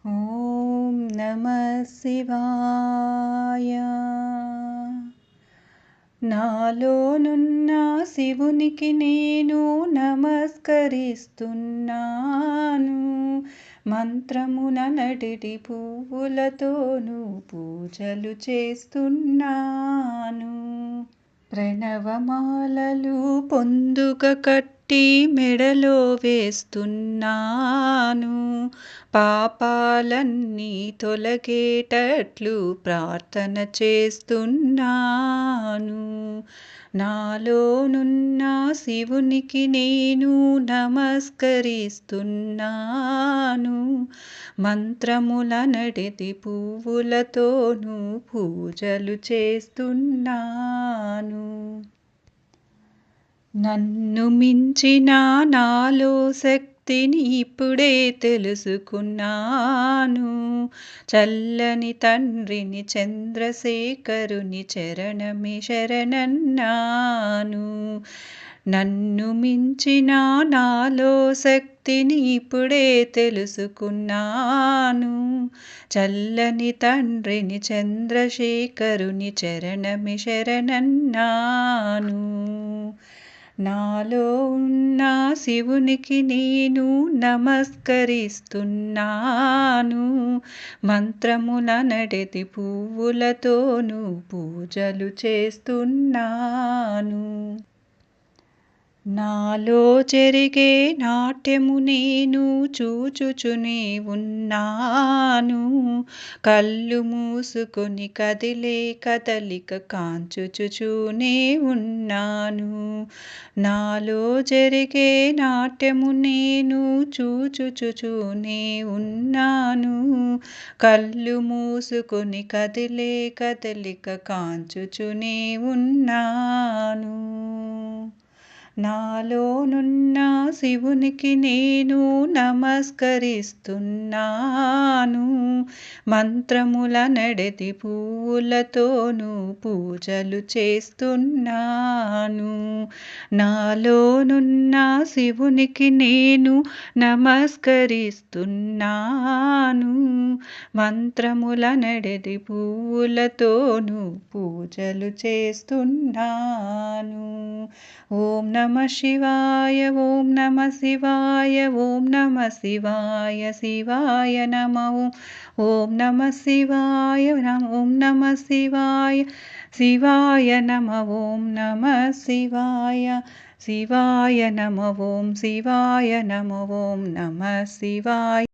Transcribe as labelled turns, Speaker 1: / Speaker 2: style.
Speaker 1: ఓం నమః శివాయ. నాలోనున్న శివునికి నేను నమస్కరిస్తున్నాను. మంత్రమున నడిటి పువ్వులతోనూ పూజలు చేస్తున్నాను. ప్రణవమాలలు పొందుక కట్టి మెడలో వేస్తున్నాను. పాపాలన్నీ తొలగేటట్లు ప్రార్థన చేస్తున్నాను. నాలోనున్న శివునికి నేను నమస్కరిస్తున్నాను. మంత్రముల నడితి పువ్వులతోనూ పూజలు చేస్తున్నాను. నన్ను మించిన నాలో శక్తిని ఇప్పుడే తెలుసుకున్నాను. చల్లని తండ్రిని చంద్రశేఖరుని చరణమే శరణన్నాను. నన్ను మించిన నాలో శక్తిని ఇప్పుడే తెలుసుకున్నాను. చల్లని తండ్రిని చంద్రశేఖరుని చరణమే శరణన్నాను. నాలో ఉన్న శివునికి నేను నమస్కరిస్తున్నాను. మంత్రముల నడితి పువ్వులతోనూ పూజలు చేస్తున్నాను. నాలో జరిగే నాట్యము నేను చూచుచునే ఉన్నాను. కళ్ళు మూసుకొని కదిలే కదలిక కాంచుచునే ఉన్నాను. నాలో జరిగే నాట్యము నేను చూచుచునే ఉన్నాను. కళ్ళు మూసుకొని కదిలే కదలిక కాంచుచునే ఉన్నాను. నాలోనున్న శివునికి నేను నమస్కరిస్తున్నాను. మంత్రముల నడితి పువ్వులతోనూ పూజలు చేస్తున్నాను. నాలోనున్న శివునికి నేను నమస్కరిస్తున్నాను. మంత్రముల నడితి పువ్వులతోనూ పూజలు చేస్తున్నాను. ఓం నమః శివాయ. ఓం నమః శివాయ. ఓం నమః శివాయ. శివాయ నమః. ఓం నమః శివాయ. ఓం నమః శివాయ. శివాయ నమః. ఓం నమః శివాయ. శివాయ నమః. ఓం శివాయ నమః. ఓం నమః శివాయ.